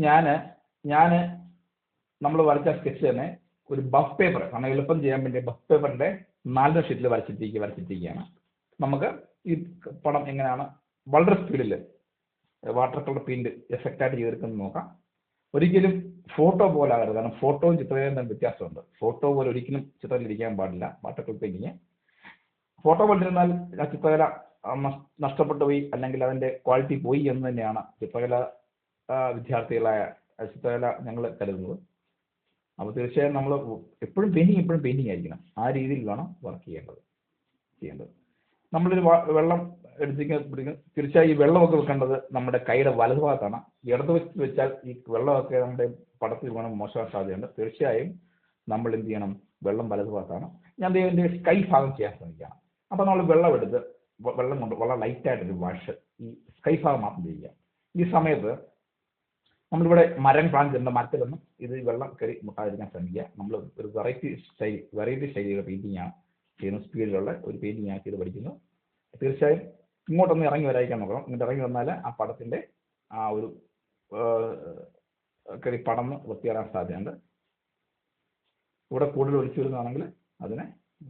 ഞാൻ ഞാൻ നമ്മൾ വരച്ച സ്കെച്ച് തന്നെ ഒരു ബഫ് പേപ്പർ, കാരണം എളുപ്പം ചെയ്യാൻ വേണ്ടി ബഫ് പേപ്പറിന്റെ 4 ഷീറ്റിൽ വരച്ചിട്ടിരിക്കുകയാണ്. നമുക്ക് ഈ പടം എങ്ങനെയാണ് വളരെ സ്പീഡിൽ വാട്ടർ കളർ പെയിന്റ് എഫക്റ്റ് ആയിട്ട് ചെയ്തെടുക്കുന്നത് നോക്കാം. ഒരിക്കലും ഫോട്ടോ പോലെ ആകരുത്, കാരണം ഫോട്ടോയും ചിത്രവും തമ്മിൽ വ്യത്യാസമുണ്ട്. ഫോട്ടോ പോലെ ഒരിക്കലും ചിത്രത്തിൽ ഇരിക്കാൻ പാടില്ല വാട്ടർ കളർ പെയിന്റിങ്. ഫോട്ടോ പോലെ ഇരുന്നാൽ ആ ചിത്രകല നഷ്ടപ്പെട്ടു പോയി, അല്ലെങ്കിൽ അതിന്റെ ക്വാളിറ്റി പോയി എന്ന് തന്നെയാണ് ചിത്രകല വിദ്യാർത്ഥികളായ ചിത്രകല ഞങ്ങൾ കരുതുന്നത്. അപ്പോൾ തീർച്ചയായും നമ്മൾ എപ്പോഴും പെയിന്റിങ് ആയിരിക്കണം. ആ രീതിയിൽ വേണം വർക്ക് ചെയ്യേണ്ടത്. നമ്മളൊരു വെള്ളം എടുത്തിരിക്കുന്ന തീർച്ചയായും ഈ വെള്ളമൊക്കെ വെക്കേണ്ടത് നമ്മുടെ കൈയുടെ വലതുഭാഗത്താണ്. ഇടത് വെച്ചാൽ ഈ വെള്ളമൊക്കെ നമ്മുടെ പടത്തിൽ വേണം മോശമാകാൻ സാധ്യതയുണ്ട്. തീർച്ചയായും നമ്മൾ എന്ത് ചെയ്യണം, വെള്ളം വലതുഭാഗത്താണ്. ഞാൻ എൻ്റെ കൈ ഭാഗം ചെയ്യാൻ ശ്രമിക്കുകയാണ്. അപ്പോൾ നമ്മൾ വെള്ളം എടുത്ത് വെള്ളം കൊണ്ട് വളരെ ലൈറ്റായിട്ടൊരു വാഷ് ഈ കൈ ഭാഗം മാത്രം ചെയ്യുക. ഈ സമയത്ത് നമ്മളിവിടെ മരം പ്ലാന്റ് മരത്തിലൊന്നും ഇത് വെള്ളം കയറി മുട്ടാതിരിക്കാൻ ശ്രമിക്കുക. നമ്മൾ ഒരു വെറൈറ്റി ശൈലിയുടെ പെയിന്റിങ്ങാണ് ചെയ്യുന്നത്. സ്പീഡിലുള്ള ഒരു പെയിന്റിങ് ചെയ്ത് പഠിക്കുന്നു. തീർച്ചയായും ഇങ്ങോട്ടൊന്ന് ഇറങ്ങി വരാതിരിക്കാൻ നോക്കണം. ഇങ്ങോട്ട് ഇറങ്ങി വന്നാൽ ആ പടത്തിന്റെ ആ ഒരു പടന്ന് വൃത്തിയാറാൻ സാധ്യതയുണ്ട്. ഇവിടെ കൂടുതൽ ഒലിച്ചു വരുന്നതാണെങ്കിൽ അതിനെ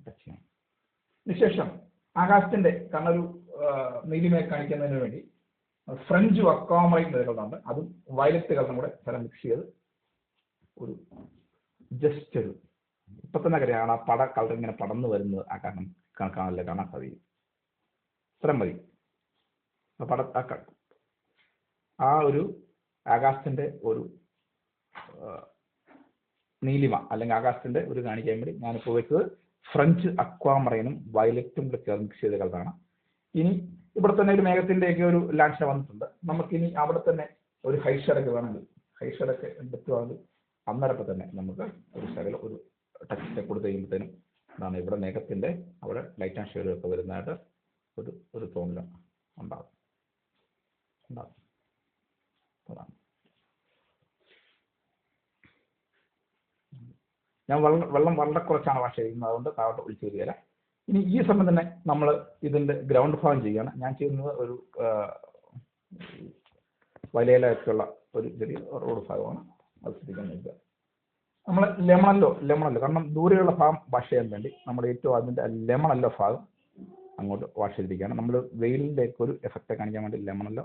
ടച്ച് ചെയ്യണം. അതിനുശേഷം ആകാശത്തിന്റെ കാരണം ഒരു നീലിമയെ കാണിക്കുന്നതിന് വേണ്ടി ഫ്രഞ്ച് അക്വാമറൈൻ നിലകളുണ്ട്, അതും വയലറ്റ് കളറും കൂടെ സ്ഥലം മിക്സ് ചെയ്ത് ഒരു ജസ്റ്റ് ഒരു ഇപ്പൊ തന്നെ അറിയാം ആ പട കളർ ഇങ്ങനെ പടന്നു വരുന്നത് ആകാശം കാണാൻ സാധിക്കും. ഇത്രയും മതി. ആ ഒരു ആകാശത്തിന്റെ ഒരു നീലിമ അല്ലെങ്കിൽ ആകാശത്തിന്റെ ഒരു കാണിക്കാൻ വേണ്ടി ഞാനിപ്പോൾ വെച്ചത് ഫ്രഞ്ച് അക്വാമറൈനും വയലറ്റും കൂടെ ചേർന്ന് മിക്സ് ചെയ്ത കളറാണ്. ഇനി ഇവിടെ തന്നെ ഒരു മേഘത്തിന്റെയൊക്കെ ഒരു ലാൻഡ്സ്കേപ്പ് വന്നിട്ടുണ്ട്. നമുക്കിനി അവിടെ തന്നെ ഒരു ഹൈഷേഡൊക്കെ വേണമെങ്കിൽ ഹൈഷേഡൊക്കെ എടുത്തുവാണെങ്കിൽ അന്നേരപ്പം തന്നെ നമുക്ക് ഒരു ശകലം ഒരു ടച്ച് കൊടുത്ത് കഴിയുമ്പോഴത്തേനും എന്താണ് ഇവിടെ മേഘത്തിന്റെ അവിടെ ലൈറ്റ് ആൻഡ് ഷെയ്ഡ് ഒക്കെ വരുന്നതായിട്ട് ഒരു തോന്നൽ ഉണ്ടാകും. ഞാൻ വെള്ളം വളരെ കുറച്ചാണ് വാഷ് ചെയ്യുന്നത്, അതുകൊണ്ട് താഴോട്ട് ഒഴിച്ചു വരികയില്ല. ഇനി ഈ സമയം തന്നെ നമ്മൾ ഇതിന്റെ ഗ്രൗണ്ട് ഭാഗം ചെയ്യുകയാണ്. ഞാൻ ചെയ്യുന്നത് ഒരു വലയിലൊക്കെയുള്ള ഒരു ചെറിയ റോഡ് ഭാഗമാണ്. അത് ശ്രദ്ധിക്കാൻ നോക്കുക. നമ്മൾ ലെമണല്ലോ കാരണം ദൂരെയുള്ള ഭാഗം വാഷ് ചെയ്യാൻ വേണ്ടി നമ്മുടെ ഏറ്റവും അതിന്റെ ലെമണല്ലോ ഭാഗം അങ്ങോട്ട് വാഷ് ചെയ്തിരിക്കുകയാണ്. നമ്മൾ വെയിലിന്റെ ഒക്കെ ഒരു എഫക്റ്റ് കാണിക്കാൻ വേണ്ടി ലെമണല്ലോ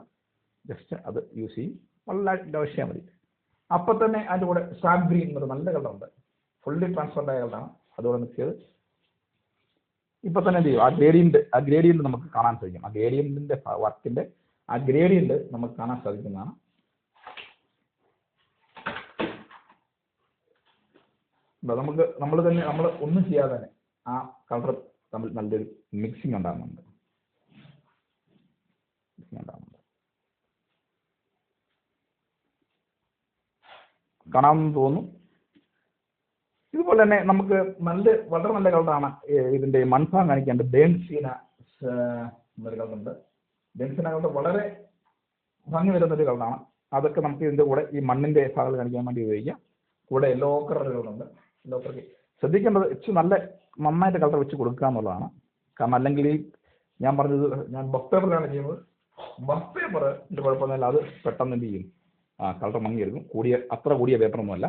ജസ്റ്റ് അത് യൂസ് ചെയ്യും. വളരെ ആവശ്യം മതി. അപ്പം തന്നെ അതിൻ്റെ കൂടെ സാബ് ഗ്രീൻ എന്നൊരു നല്ല കളറുണ്ട്, ഫുള്ളി ട്രാൻസ്പെറൻ്റ് ആയ കളറാണ്. അതുകൂടെ മിക്സ് ചെയ്ത് ഇപ്പൊ തന്നെ എന്ത് ചെയ്യും, ആ ഗ്രേഡിയന്റ് നമുക്ക് കാണാൻ സാധിക്കും. ആ ഗ്രേഡിയന്റിന്റെ വർക്കിന്റെ ആ ഗ്രേഡിയന്റ് നമുക്ക് കാണാൻ സാധിക്കുന്നതാണ്. നമ്മൾ ഒന്നും ചെയ്യാതെ തന്നെ ആ കളർ തമ്മിൽ നല്ലൊരു മിക്സിംഗ് ഉണ്ടാകുന്നുണ്ട്. കാണാമെന്ന് തോന്നുന്നു. ഇതുപോലെ തന്നെ നമുക്ക് വളരെ നല്ല കളറാണ് ഇതിന്റെ മൺഭാഗം കാണിക്കാണ്ട് ബേൺസീന എന്നൊരു കളറുണ്ട്. ബേൺസീന കളർ വളരെ ഭംഗി വരുന്നൊരു കളറാണ്. അതൊക്കെ നമുക്ക് ഇതിന്റെ കൂടെ ഈ മണ്ണിന്റെ ഭാഗങ്ങൾ കാണിക്കാൻ വേണ്ടി ഉപയോഗിക്കാം. കൂടെ യെല്ലോ കളറുകളുണ്ട്. യെല്ലോ കളർ ശ്രദ്ധിക്കേണ്ടത് നന്നായിട്ട് കളർ വെച്ച് കൊടുക്കുക എന്നുള്ളതാണ്. കാരണം അല്ലെങ്കിൽ ഞാൻ പറഞ്ഞത് ഞാൻ ബഫ് പേപ്പറിലാണ് ചെയ്യുന്നത്. ബഫ് പേപ്പറിന്റെ കുഴപ്പമൊന്നുമില്ല, അത് പെട്ടെന്ന് എന്ത് ചെയ്യും, കളർ മങ്ങിയെടുക്കും. അത്ര കൂടിയ പേപ്പറൊന്നുമല്ല.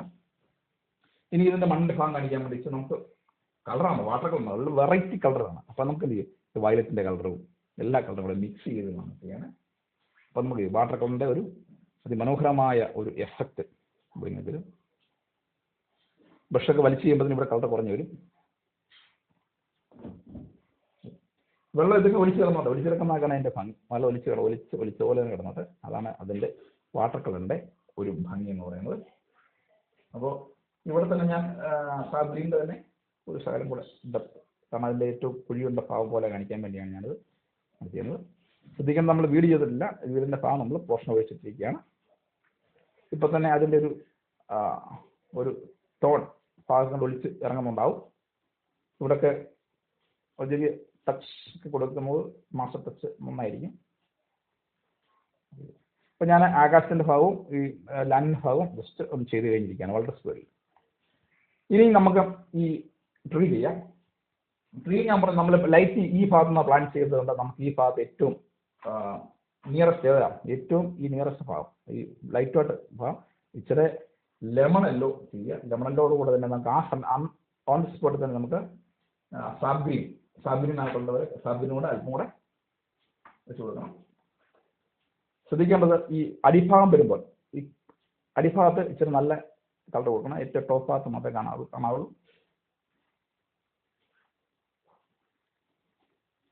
ഇനി ഇതിന്റെ മണ്ണിന്റെ ഭാഗം കാണിക്കാൻ വേണ്ടി നമുക്ക് കളറാണ് വാട്ടർ കളർ, അത് വെറൈറ്റി കളറാണ്. അപ്പൊ നമുക്ക് എന്ത് ചെയ്യും, വയലറ്റിന്റെ കളറും എല്ലാ കളറും കൂടെ മിക്സ് ചെയ്ത് നമുക്ക് ചെയ്യാൻ. അപ്പൊ നമുക്ക് വാട്ടർ കളറിന്റെ ഒരു അതിമനോഹരമായ ഒരു എഫക്റ്റ് വരും. ബ്രഷൊക്കെ വലിച്ചു ചെയ്യുമ്പോൾ ഇവിടെ കളർ കുറഞ്ഞു വരും. വെള്ളം ഇതൊക്കെ ഒലിച്ചിറക്കുന്നതാണ് അതിന്റെ ഭംഗി. നല്ല ഒലിച്ച പോലെ കിടന്നിട്ട് അതാണ് അതിന്റെ വാട്ടർ കളറിന്റെ ഒരു ഭംഗി എന്ന് പറയുന്നത്. അപ്പോൾ ഇവിടെ തന്നെ ഞാൻ സാബ്രീൻ്റെ തന്നെ ഒരു ശകലം കൂടെ ഡെപ്ത്, കാരണം അതിൻ്റെ ഏറ്റവും കുഴിയുള്ള ഭാവം പോലെ കാണിക്കാൻ വേണ്ടിയാണ് ഞാനത് ചെയ്യുന്നത്. ശ്രദ്ധിക്കാൻ നമ്മൾ വീട് ചെയ്തിട്ടില്ല, വീടിൻ്റെ ഭാഗം നമ്മൾ പോർഷൻ ഒഴിച്ചിട്ടിരിക്കുകയാണ്. ഇപ്പം തന്നെ അതിൻ്റെ ഒരു ടോൺ ഭാഗങ്ങൾ ഒളിച്ച് ഇറങ്ങുന്നുണ്ടാവും. ഇവിടെയൊക്കെ ചെറിയ ടച്ച് കൊടുക്കുമ്പോൾ മാസ്റ്റർ ടച്ച് നന്നായിരിക്കും. ഇപ്പം ഞാൻ ആകാശത്തിൻ്റെ ഭാഗവും ഈ ലാൻഡിൻ്റെ ഭാഗവും ജസ്റ്റ് ഒന്ന് ചെയ്ത് കഴിഞ്ഞിരിക്കുകയാണ് വളരെ സ്പീഡിൽ. ഇനി നമുക്ക് ഈ ട്രീ ചെയ്യാം. ട്രീ ഞാൻ പറഞ്ഞു നമ്മൾ ലൈറ്റ് ഈ ഭാഗത്ത് നിന്ന് പ്ലാൻ ചെയ്തതുകൊണ്ട് നമുക്ക് ഈ ഭാഗത്ത് ഏറ്റവും നിയറസ്റ്റ് ഏതാണ്, ഏറ്റവും ഈ നിയറസ്റ്റ് ഭാഗം ഈ ലൈറ്റ് ഭാഗം ഇച്ചിരി ലെമൺ യെല്ലോ ചെയ്യുക. ലെമൺ യെല്ലോട് കൂടെ തന്നെ നമുക്ക് ഓൺ ദി സ്പോട്ടിൽ തന്നെ നമുക്ക് സാബ്ഗ്രീനായിട്ടുള്ളവർ സാബ്ഗ്രീനൂടെ അല്പം കൂടെ വെച്ച് കൊടുക്കണം. ശ്രദ്ധിക്കേണ്ടത് ഈ അടിഭാഗം വരുമ്പോൾ ഈ അടിഭാഗത്ത് ഇച്ചിരി നല്ല കളർ കൊടുക്കണം. ഏറ്റവും ടോപ്പ് ഭാഗത്ത് മാത്രമേ കാണാവുള്ളൂ.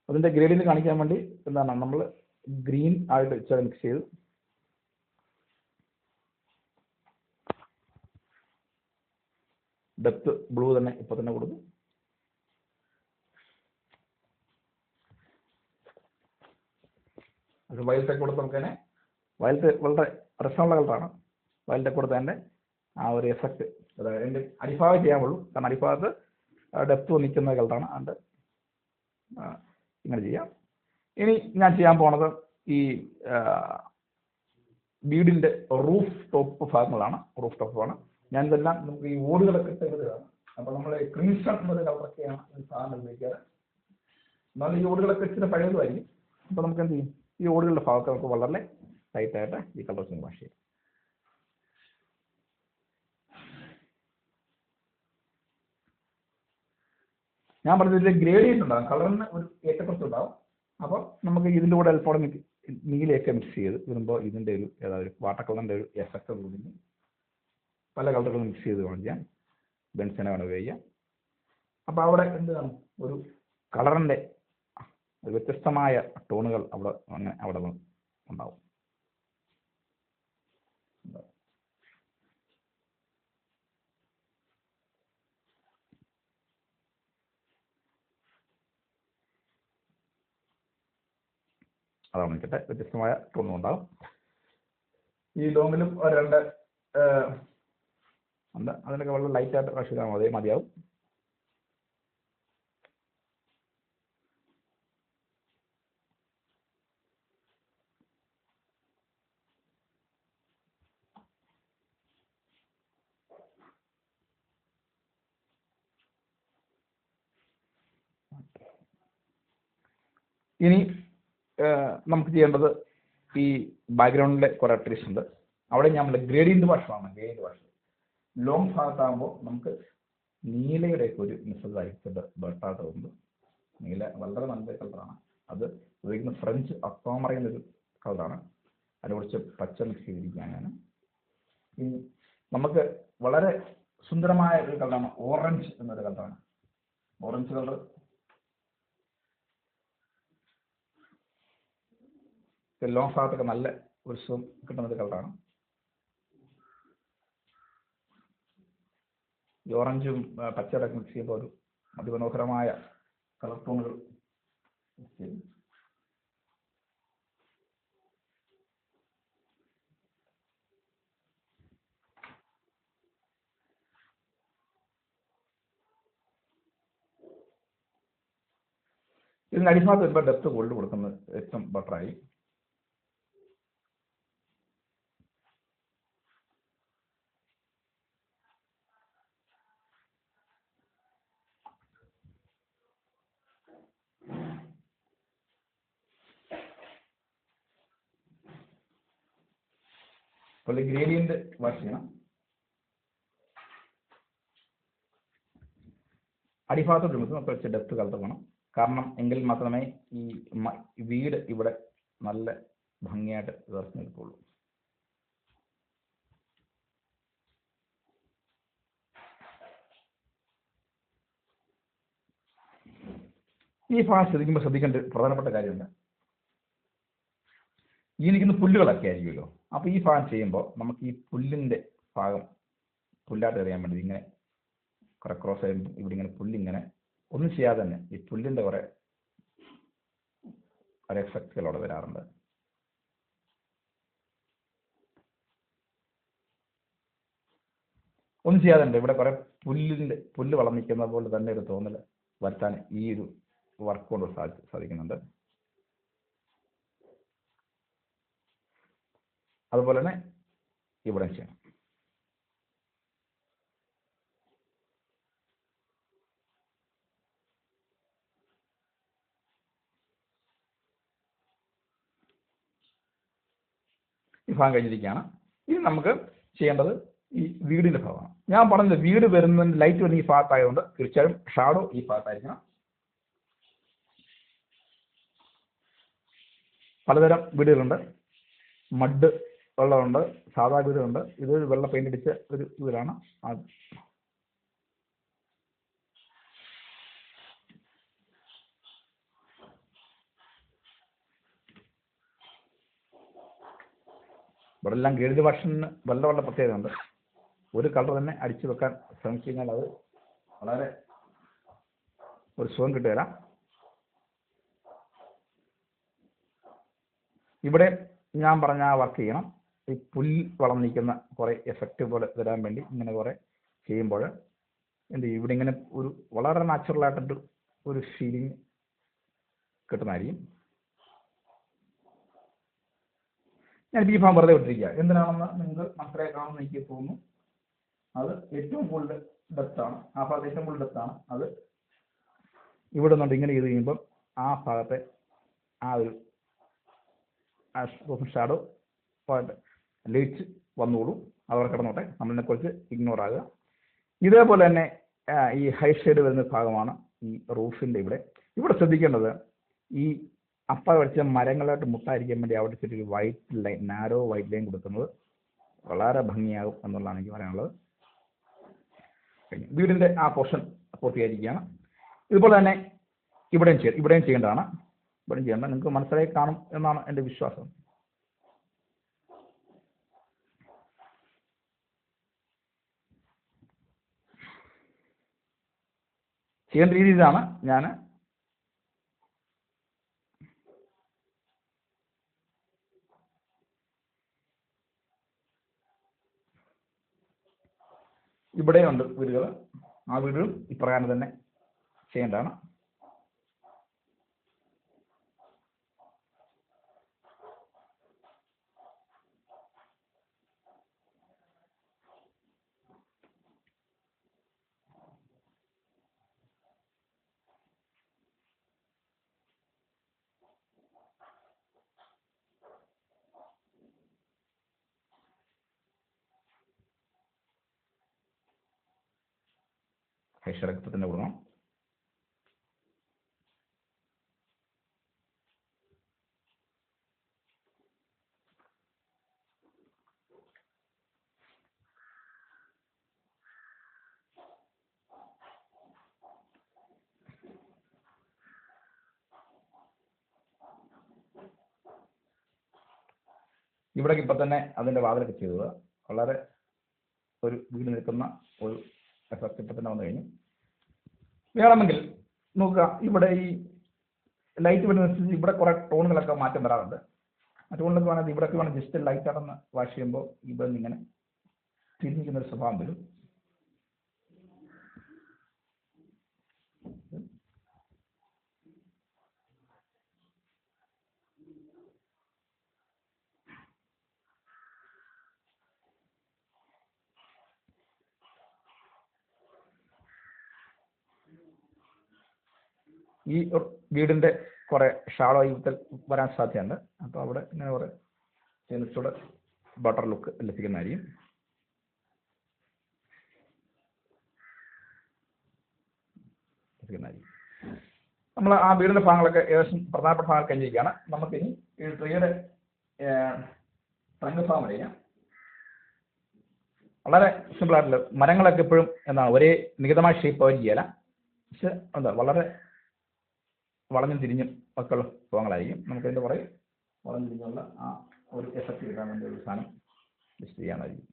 അതിൻ്റെ ഗ്രേഡിയൻറ്റ് കാണിക്കാൻ വേണ്ടി എന്താണ് നമ്മൾ ഗ്രീൻ ആയിട്ട് ഇച്ചിരി മിക്സ് ചെയ്ത് ഡെപ്ത് ബ്ലൂ തന്നെ ഇപ്പൊ തന്നെ കൊടുക്കും. അത് വയലറ്റ് കൊടുത്ത് നമുക്ക് തന്നെ വയലറ്റ് വളരെ രസമുള്ള കളറാണ്. വയലറ്റ് കൊടുത്തതിൻ്റെ ആ ഒരു എഫക്റ്റ് അതായത് അതിൻ്റെ അടിഭാഗം ചെയ്യാവുള്ളൂ. കാരണം അടിഭാഗത്ത് ഡെപ്ത് നിൽക്കുന്ന കളറാണ്. അതുകൊണ്ട് ഇങ്ങനെ ചെയ്യാം. ഇനി ഞാൻ ചെയ്യാൻ പോണത് ഈ വീടിൻ്റെ റൂഫ് ടോപ്പ് ഭാഗങ്ങളാണ്. റൂഫ് ടോപ്പാണ് ഞാൻ ഇതെല്ലാം നമുക്ക് ഈ ഓടുകളൊക്കെ ചെയ്തതാണ്. അപ്പോൾ നമ്മൾ ക്രീംസൺ എന്നൊരു കളറൊക്കെയാണ് ഈ സാധനം ഉപയോഗിക്കാറ്. എന്നാൽ ഈ ഓടുകളൊക്കെ ഇച്ചിരി പഴയതുമായിരിക്കും. അപ്പോൾ നമുക്ക് എന്ത് ചെയ്യും, ഈ ഓടുകളുടെ ഭാഗത്ത് നമുക്ക് വളരെ ടൈറ്റായിട്ട് ഈ കളേഴ്സിന് വാഷ് ചെയ്യാം. ഞാൻ പറഞ്ഞതിൽ ഗ്രേഡിയൻ്റ് ഉണ്ടാകും, കളറിന് ഒരു ഏറ്റക്കുറച്ച് ഉണ്ടാകും. അപ്പോൾ നമുക്ക് ഇതിൻ്റെ കൂടെ അല്പം നീലയൊക്കെ മിക്സ് ചെയ്ത് വരുമ്പോൾ ഇതിൻ്റെ ഒരു ഏതായാലും വാട്ടർ കളറിൻ്റെ ഒരു എഫക്റ്റ് കൂടി പല കളറുകളും മിക്സ് ചെയ്ത് കാണിക്കാൻ ബെൻസിനെ വേണം ഉപയോഗിക്കാം. അപ്പോൾ അവിടെ എന്ത് കാണും, ഒരു കളറിൻ്റെ ഒരു വ്യത്യസ്തമായ ടോണുകൾ അവിടെ ഉണ്ടാവും. അതാണ് വെച്ചിട്ട് വ്യത്യസ്തമായ ടോണും ഉണ്ടാകും. ഈ ലോങ്ങിലും രണ്ട് ഉണ്ട്, അതിനൊക്കെ വളരെ ലൈറ്റായിട്ട് വാഷ് ചെയ്താൽ മതിയാവും. ഇനി നമുക്ക് ചെയ്യേണ്ടത് ഈ ബാക്ക്ഗ്രൗണ്ടിലെ കുറേ ട്രീസ് ഉണ്ട്, അവിടെ നമ്മൾ ഗ്രേഡിയൻ്റ് വാഷാണ്. ഗ്രേഡിയൻ്റ് വാഷ് ലോങ് ഭാഗത്താകുമ്പോൾ നമുക്ക് നീലയുടെയൊക്കെ ഒരു മിശ്രിതമായിരിക്കും ബെർട്ടായിട്ട് തോന്നുന്നത്. നീല വളരെ നല്ല കളറാണ്. അത് ഉപയോഗിക്കുന്ന ഫ്രഞ്ച് അക്വാമറൈൻ ഒരു കളറാണ്. അതിനെ കുറിച്ച് പച്ച മിക്സ് ചെയ്തിരിക്കുകയാണ്. ഇനി നമുക്ക് വളരെ സുന്ദരമായ ഒരു കളറാണ് ഓറഞ്ച് എന്നൊരു കളറാണ്. ഓറഞ്ച് കളർ ലോങ് ഭാഗത്തൊക്കെ നല്ല ഒരു സുഖം കിട്ടുന്ന ഒരു കളറാണ്. ഈ ഓറഞ്ചും പച്ചയൊക്കെ മിക്സ് ചെയ്യുമ്പോൾ ഒരു അതിമനോഹരമായ കളർ ടോണുകൾ ഇതിന് അടിഭാഗത്ത് വരുമ്പോൾ ഡെപ്ത് കൂടുതൽ കൊടുക്കുന്നത് ഏറ്റവും ബെറ്ററായി. അപ്പോൾ ഈ ഗ്രേഡിയൻ്റ് വാഷ് ചെയ്യണം. അടിഭാഗത്തോട്ട് നമുക്ക് കുറച്ച് ഡെപ്ത് കളർ വേണം. കാരണം എങ്കിൽ മാത്രമേ ഈ വീട് ഇവിടെ നല്ല ഭംഗിയായിട്ട് ഉയർത്തി നിൽക്കുള്ളൂ. ഈ ഭാഗം ശ്രദ്ധിക്കേണ്ട പ്രധാനപ്പെട്ട കാര്യമുണ്ട്. ഈ നിൽക്കുന്ന പുല്ലുകളൊക്കെ ആയിരിക്കുമല്ലോ. അപ്പോൾ ഈ ഭാഗം ചെയ്യുമ്പോൾ നമുക്ക് ഈ പുല്ലിൻ്റെ ഭാഗം പുല്ലായിട്ട് അറിയാൻ വേണ്ടി ഇങ്ങനെ കുറെ ക്രോസ് ചെയ്യുമ്പോൾ ഇവിടെ ഇങ്ങനെ പുല്ലിങ്ങനെ ഒന്നും ചെയ്യാതെ തന്നെ ഈ പുല്ലിൻ്റെ കുറെ എഫക്റ്റുകൾ അവിടെ വരാറുണ്ട്. ഒന്നും ചെയ്യാതെ തന്നെ ഇവിടെ കുറെ പുല്ല് വളർന്നിരിക്കുന്ന പോലെ തന്നെ ഒരു തോന്നൽ വരുത്താൻ ഈ ഒരു വർക്ക് കൊണ്ട് സാധിക്കുന്നുണ്ട്. അതുപോലെ തന്നെ ഇവിടെ ചെയ്യണം. ഈ ഭാഗം കഴിഞ്ഞിരിക്കുകയാണ്. ഇനി നമുക്ക് ചെയ്യേണ്ടത് ഈ വീടിന്റെ ഭാഗമാണ്. ഞാൻ പറഞ്ഞത് വീട് വരുന്നതിന് ലൈറ്റ് വരുന്ന ഈ ഭാഗത്തായതുകൊണ്ട് തീർച്ചയായും ഷാഡോ ഈ ഭാഗത്തായിരിക്കണം. പലതരം വീടുകളുണ്ട്. മഡ് ഉള്ളതുണ്ട്, സാധാ വീടുണ്ട്. ഇതൊരു വെള്ള പെയിന്റ് അടിച്ച ഒരു വീടാണ്. ഇവിടെ എല്ലാം ഗേൾഡ് വാഷിന് വെള്ള പ്രത്യേകത ഉണ്ട്. ഒരു കളർ തന്നെ അടിച്ചു വെക്കാൻ ശ്രമിച്ചു കഴിഞ്ഞാൽ അത് വളരെ ഒരു സുഖം കിട്ടുകയില്ല. ഇവിടെ ഞാൻ പറഞ്ഞ വർക്ക് ചെയ്യണം. ഈ പുല്ല് വളർന്നിരിക്കുന്ന കുറേ എഫക്റ്റ് പോലെ വരാൻ വേണ്ടി ഇങ്ങനെ കുറേ ചെയ്യുമ്പോൾ എന്ത് ചെയ്യും, ഇവിടെ ഇങ്ങനെ ഒരു വളരെ നാച്ചുറലായിട്ടൊരു ഒരു ഫീലിംഗ് കിട്ടുന്നതായിരിക്കും. ഞാൻ ഈ ഭാഗം വെറുതെ വിട്ടിരിക്കുക. എന്തിനാണെന്ന് നിങ്ങൾക്ക് മനസ്സിലാക്കാമെന്ന് എനിക്ക് തോന്നുന്നു. അത് ഏറ്റവും കൂടുതൽ ഡെപ്താണ്. ആ ഭാഗത്ത് ഏറ്റവും കൂടുതൽ ഡെപ്താണ്. അത് ഇവിടെ നിന്നുണ്ട് ഇങ്ങനെ ചെയ്ത് കഴിയുമ്പം ആ ഭാഗത്തെ ആ ഒരു ഷാഡോ ലൈറ്റ്സ് വന്നോളൂ. അവർ കിടന്നോട്ടെ, നമ്മളിനെ കുറിച്ച് ഇഗ്നോർ ആകുക. ഇതേപോലെ തന്നെ ഈ ഹൈ ഷെയ്ഡ് വരുന്ന ഭാഗമാണ് ഈ റൂഫിൻ്റെ ഇവിടെ ശ്രദ്ധിക്കേണ്ടത്. ഈ അപ്പ വരച്ച മരങ്ങളായിട്ട് മുട്ടായിരിക്കാൻ വേണ്ടി അവിടെ ഒരു white line, narrow white line കൊടുക്കുന്നത് വളരെ ഭംഗിയാകും എന്നുള്ളതാണ് എനിക്ക് പറയാനുള്ളത്. വീടിൻ്റെ ആ പോർഷൻ പൂർത്തിയായിരിക്കുകയാണ്. ഇതുപോലെ തന്നെ ഇവിടെയും ചെയ്യേണ്ടതാണ്. ഇവിടെയും ചെയ്യേണ്ട നിങ്ങൾക്ക് മനസ്സിലായി കാണും എന്നാണ് എൻ്റെ വിശ്വാസം. ചെയ്യേണ്ട രീതി ഇതാണ്. ഞാൻ ഇവിടെയുണ്ട് വീടുകൾ. ആ വീടുകൾ ഇപ്രകാരം തന്നെ ചെയ്യേണ്ടതാണ്. ഹൈഷറൊക്കെ തന്നെ കൊടുക്കണം. ഇവിടേക്ക് ഇപ്പം തന്നെ അതിൻ്റെ വാതിലൊക്കെ ചെയ്തത് വളരെ ഒരു വീട് നിൽക്കുന്ന ഒരു എഫക്റ്റ് ഇപ്പം തന്നെ വന്നു കഴിഞ്ഞു. വേണമെങ്കിൽ നോക്കുക, ഇവിടെ ഈ ലൈറ്റ് വരുന്നതനുസരിച്ച് ഇവിടെ കുറേ ടോണുകളൊക്കെ മാറ്റം വരാറുണ്ട്. ആ ടോണിലൊക്കെ വേണമെങ്കിൽ ഇവിടെയൊക്കെ വേണം ജസ്റ്റ് ലൈറ്റ് അടന്ന് വാഷ് ചെയ്യുമ്പോൾ ഇവിടെ നിന്ന് ഇങ്ങനെ തിരിഞ്ഞിരിക്കുന്നൊരു സ്വഭാവം വരും. ഈ വീടിൻ്റെ കുറേ ഷാഡോ യൂത്തിൽ വരാൻ സാധ്യതയുണ്ട്. അപ്പോൾ അവിടെ ഇങ്ങനെ കുറേ കുറച്ചുകൂടെ ബട്ടർ ലുക്ക് ലഭിക്കുന്നതായിരിക്കും. നമ്മൾ ആ വീടിൻ്റെ ഭാഗങ്ങളൊക്കെ ഏകദേശം പ്രധാനപ്പെട്ട ഭാഗങ്ങൾ കഴിഞ്ഞിരിക്കുകയാണ്. നമുക്കിനി ഈ ട്രീയുടെ ട്രങ്ക് ഭാഗം വരയ്ക്കാം. വളരെ സിമ്പിളായിട്ടുള്ള മരങ്ങളൊക്കെ എപ്പോഴും എന്താണ് ഒരേ നികിതമായ ഷേപ്പ് അവർ ചെയ്യല, പക്ഷെ എന്താ വളരെ വളഞ്ഞും തിരിഞ്ഞും ഒക്കെയുള്ള ഭാഗങ്ങളായിരിക്കും. നമുക്കതിൻ്റെ പുറകെ വളഞ്ഞു തിരിഞ്ഞുള്ള ആ ഒരു എഫക്റ്റ് കിട്ടാൻ വേണ്ടി ഒരു സാധനം ലിസ്റ്റ് ചെയ്യാനായിരിക്കും.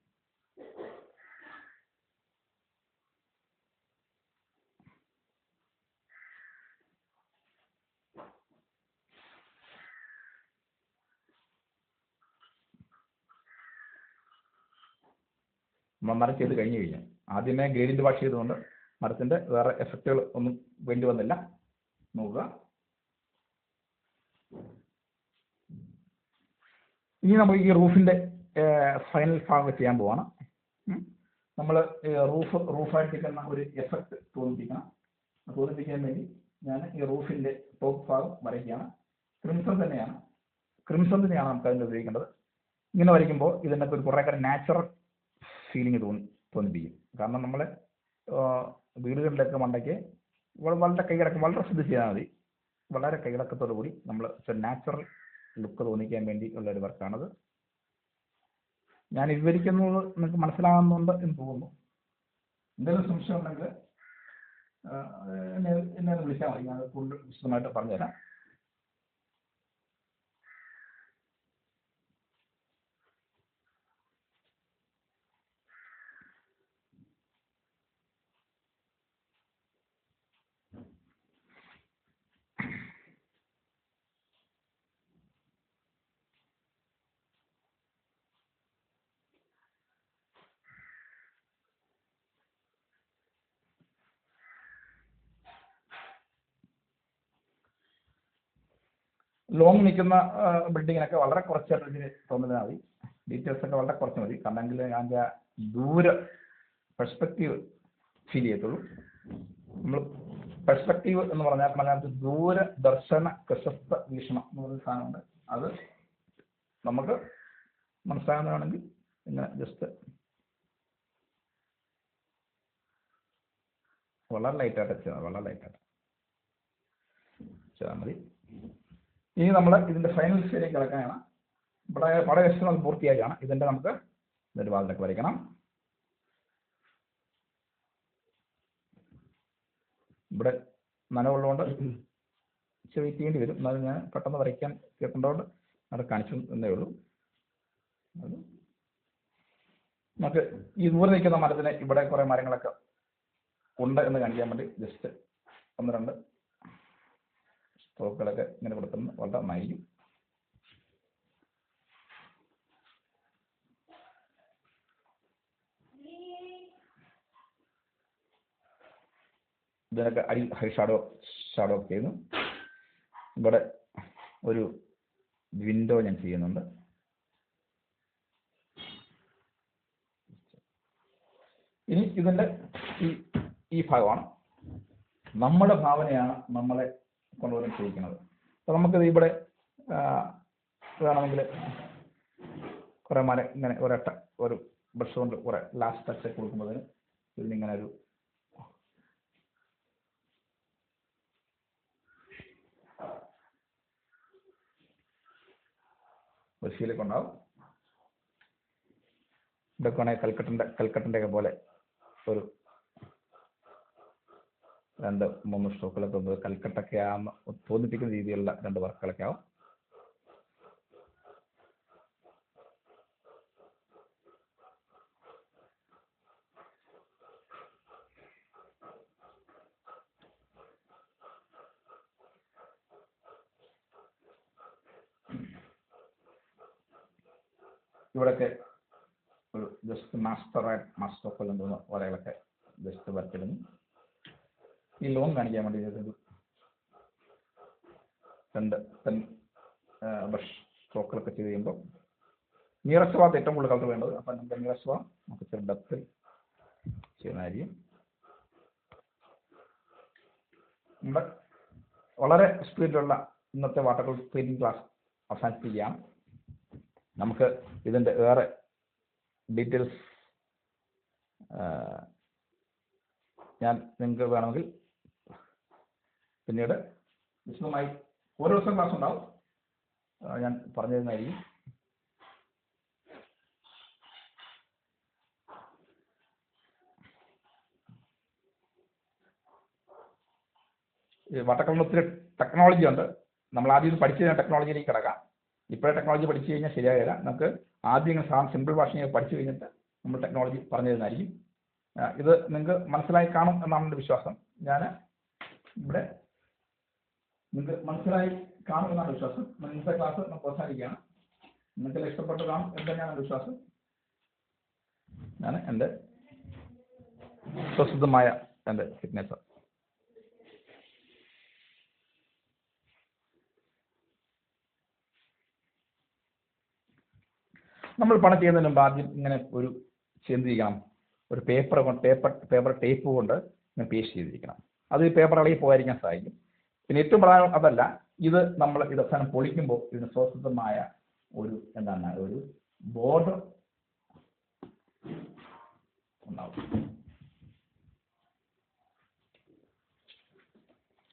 നമ്മൾ മരം ചെയ്ത് കഴിഞ്ഞാൽ ആദ്യമേ ഗ്രേഡിൻ്റെ വാഷ് ചെയ്തുകൊണ്ട് മരത്തിൻ്റെ വേറെ എഫക്റ്റുകൾ ഒന്നും വേണ്ടി വന്നില്ല. നോക്കുക, ഇനി നമ്മൾ ഈ റൂഫിൻ്റെ ഫൈനൽ ഭാഗം ചെയ്യാൻ പോവാണ്. നമ്മൾ റൂഫായിട്ടിരിക്കുന്ന ഒരു എഫക്റ്റ് തോന്നിപ്പിക്കാൻ വേണ്ടി ഞാൻ ഈ റൂഫിൻ്റെ ടോപ്പ് ഭാഗം വരയ്ക്കുകയാണ്. ക്രിംസൺ തന്നെയാണ് നമുക്ക് അതിന് ഉപയോഗിക്കേണ്ടത്. ഇങ്ങനെ വരയ്ക്കുമ്പോൾ ഇതിനൊക്കെ ഒരു കുറേ കാര്യം നാച്ചുറൽ ഫീലിംഗ് തോന്നിപ്പിക്കും. കാരണം നമ്മളെ വീടുകളിലൊക്കെ മണ്ടയ്ക്ക് വളരെ കൈയടക്കം വളരെ ശ്രദ്ധിച്ച് ചെയ്താൽ മതി. വളരെ കൈയടക്കത്തോടു കൂടി നമ്മൾ നാച്ചുറൽ ലുക്ക് തോന്നിക്കാൻ വേണ്ടി ഉള്ള ഒരു വർക്കാണത്. ഞാൻ വിവരിക്കുന്നത് നിങ്ങൾക്ക് മനസ്സിലാകുന്നുണ്ട് എന്ന് തോന്നുന്നു. എന്തെങ്കിലും സംശയം ഉണ്ടെങ്കിൽ എന്നെ വിളിച്ചാൽ മതി, ഞാൻ കൂടുതൽ വിശദമായിട്ട് പറഞ്ഞുതരാം. ലോങ് നിൽക്കുന്ന ബിൽഡിങ്ങിനൊക്കെ വളരെ കുറച്ചായിട്ട് തോന്നുന്നതിനാൽ മതി. ഡീറ്റെയിൽസ് ഒക്കെ വളരെ കുറച്ച് മതി. കാരണമെങ്കിൽ അതിൻ്റെ ദൂര പെർസ്പെക്റ്റീവ് ഫീൽ ചെയ്യത്തുള്ളൂ. നമ്മൾ പെർസ്പെക്റ്റീവ് എന്ന് പറഞ്ഞാൽ മലയാളത്തിൽ ദൂര ദർശന പ്രശസ്ത വീക്ഷണം എന്ന് പറയുന്ന സാധനമുണ്ട്. അത് നമുക്ക് മനസ്സിലാകുന്നതാണെങ്കിൽ ഇങ്ങനെ ജസ്റ്റ് വളരെ ലൈറ്റായിട്ട് ചെയ്താൽ മതി. ഇനി നമ്മൾ ഇതിൻ്റെ ഫൈനൽ സ്റ്റേജിലേക്ക് കിടക്കാനാണ്. ഇവിടെ പട എസ്റ്റിമേറ്റ് അത് പൂർത്തിയാക്കുകയാണ്. ഇതിൻ്റെ നമുക്ക് ഇതൊരു വാതിലൊക്കെ വരയ്ക്കണം. ഇവിടെ നനവുള്ളതുകൊണ്ട് വെയിറ്റ് ചെയ്യേണ്ടി വരും. എന്നാലും ഞാൻ പെട്ടെന്ന് വരയ്ക്കാൻ കേൾക്കേണ്ടതുകൊണ്ട് അവിടെ കാണിച്ചു എന്നേ ഉള്ളൂ. അത് നമുക്ക് ഈ ദൂരെ നിൽക്കുന്ന മരത്തിന് ഇവിടെ കുറേ മരങ്ങളൊക്കെ ഉണ്ട് എന്ന് കാണിക്കാൻ വേണ്ടി ജസ്റ്റ് 1-2 സ്ട്രോക്കുകളൊക്കെ ഇങ്ങനെ കൊടുക്കുന്നത് വളരെ നന്നായിരിക്കും. ഇതിനൊക്കെ അടി ഷാഡോ ഒക്കെ ചെയ്യുന്നു. ഇവിടെ ഒരു വിൻഡോ ഞാൻ ചെയ്യുന്നുണ്ട്. ഇനി ഇതിൻ്റെ ഈ ഭാഗമാണ് നമ്മുടെ ഭാവനയാണ് നമ്മളെ കൊണ്ടുവന്ന് ചെയ്യിക്കുന്നത്. അപ്പോൾ നമുക്കിത് ഇവിടെ വേണമെങ്കിൽ കുറേ മരം ഇങ്ങനെ ഒരു ബ്രഷ് കൊണ്ട് കുറേ ലാസ്റ്റ് ടച്ച് കൊടുക്കുമ്പോഴതിന് ഇതിനിങ്ങനെ ഒരു ഫീലൊക്കെ ഉണ്ടാവും. ഇതൊക്കെ ആണെങ്കിൽ കൽക്കട്ടൻ്റെ ഒക്കെ പോലെ ഒരു 2-3 സ്ട്രോക്കുകളൊക്കെ കൽക്കട്ടൊക്കെ ആകുന്ന തോന്നിപ്പിക്കുന്ന രീതിയിലുള്ള 2 വർക്കുകളൊക്കെ ആവും. ഇവിടെയൊക്കെ ഒരു ജസ്റ്റ് മാസ്റ്റർ എന്ന വരകളൊക്കെ ജസ്റ്റ് വരച്ചിടുന്നു. ഈ ലോൺ കാണിക്കാൻ വേണ്ടി ഒരു 2 ബ്രഷ് സ്ട്രോക്കുകളൊക്കെ ചെയ്ത് കഴിയുമ്പോൾ നിയറസ്റ്റ് ഭാഗത്ത് ഏറ്റവും കൂടുതൽ കളർ വേണ്ടത്. അപ്പം നമുക്ക് നിയറസ്റ്റ് ഭാഗം നമുക്ക് ഇച്ചിരി ഡെപ്തിൽ ചെയ്യുന്നതായിരിക്കും. നമ്മുടെ വളരെ സ്പീഡിലുള്ള ഇന്നത്തെ വാട്ടർ കളർ പെയിന്റിംഗ് ക്ലാസ് അവസാനിപ്പിക്കുകയാണ്. നമുക്ക് ഇതിൻ്റെ വേറെ ഡീറ്റെയിൽസ് ഞാൻ നിങ്ങൾക്ക് വേണമെങ്കിൽ പിന്നീട് വിശദമായി ഓരോ ദിവസം ക്ലാസ് ഉണ്ടാവും, ഞാൻ പറഞ്ഞു തരുന്നതായിരിക്കും. ഈ വാട്ടർ ഒത്തിരി ടെക്നോളജി ഉണ്ട്. നമ്മൾ ആദ്യം ഇത് പഠിച്ചു കഴിഞ്ഞാൽ ടെക്നോളജിയിലേക്ക് കിടക്കാം. ഇപ്പോഴേ ടെക്നോളജി പഠിച്ചു കഴിഞ്ഞാൽ ശരിയാകില്ല. നമുക്ക് ആദ്യം ഇങ്ങനെ സിമ്പിൾ ഭാഷയെ പഠിച്ചു കഴിഞ്ഞിട്ട് നമ്മൾ ടെക്നോളജി പറഞ്ഞു തരുന്നതായിരിക്കും. ഇത് നിങ്ങൾക്ക് മനസ്സിലായി കാണും എന്നാണ് എൻ്റെ വിശ്വാസം. ഞാൻ ഇവിടെ നിങ്ങൾക്ക് മനസ്സിലായി കാണും എന്നാണ് വിശ്വാസം. ഇന്നത്തെ ക്ലാസ് നമുക്ക് അവസാനിക്കുകയാണ്. നിങ്ങൾക്ക് ഇഷ്ടപ്പെട്ട് കാണും എന്ന് തന്നെയാണ് എൻ്റെ വിശ്വാസം. ഞാൻ എൻ്റെ സ്വസിദ്ധമായ എൻ്റെ സിഗ്നേച്ചർ നമ്മൾ പണം ചെയ്യുന്നതിന് മുമ്പ് ആദ്യം ഇങ്ങനെ ഒരു ചെയ്തിരിക്കണം. ഒരു പേപ്പർ ടേപ്പ് കൊണ്ട് ഇങ്ങനെ പേസ്റ്റ് ചെയ്തിരിക്കണം. അത് ഈ പേപ്പർ ഇളകി പോകാതിരിക്കാൻ സഹായിക്കും. പിന്നെ ഏറ്റവും പ്രധാനം അതല്ല, ഇത് നമ്മൾ ഇത് അവസാനം പൊളിക്കുമ്പോൾ ഇതിന് സ്വസിദ്ധമായ ഒരു ഒരു ബോർഡർ ഉണ്ടാവും.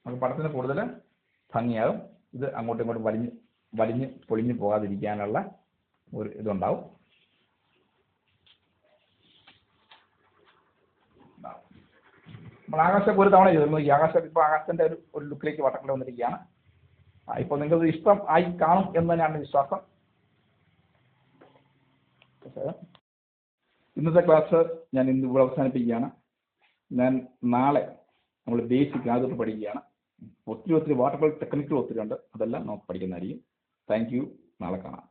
നമുക്ക് പടത്തിന് കൂടുതൽ ഭംഗിയാകും. ഇത് അങ്ങോട്ടും ഇങ്ങോട്ടും വലിഞ്ഞ് പൊളിഞ്ഞു പോകാതിരിക്കാനുള്ള ഒരു ഇതുണ്ടാവും. നമ്മൾ ആകാശമൊക്കെ ഒരു തവണ ചെയ്തിരുന്നു. ഈ ആകാശം ഇപ്പോൾ ആകാശത്തിൻ്റെ ഒരു ലുക്കിലേക്ക് വട്ടക്കല വന്നിരിക്കുകയാണ്. ഇപ്പോൾ നിങ്ങൾക്ക് ഇഷ്ടം ആയി കാണും എന്ന് തന്നെയാണ് വിശ്വാസം. ഇന്നത്തെ ക്ലാസ് ഞാൻ ഇന്ന് ഇവിടെ അവസാനിപ്പിക്കുകയാണ്. ഞാൻ നാളെ നമ്മൾ ബേസിക് ആദ്യമായിട്ട് പഠിക്കുകയാണ്. ഒത്തിരി വാട്ടർ ടെക്നിക്കൽ ഒത്തിരി ഉണ്ട്. അതെല്ലാം നമുക്ക് പഠിക്കുന്നതായിരിക്കും. Thank you. നാളെ കാണാം.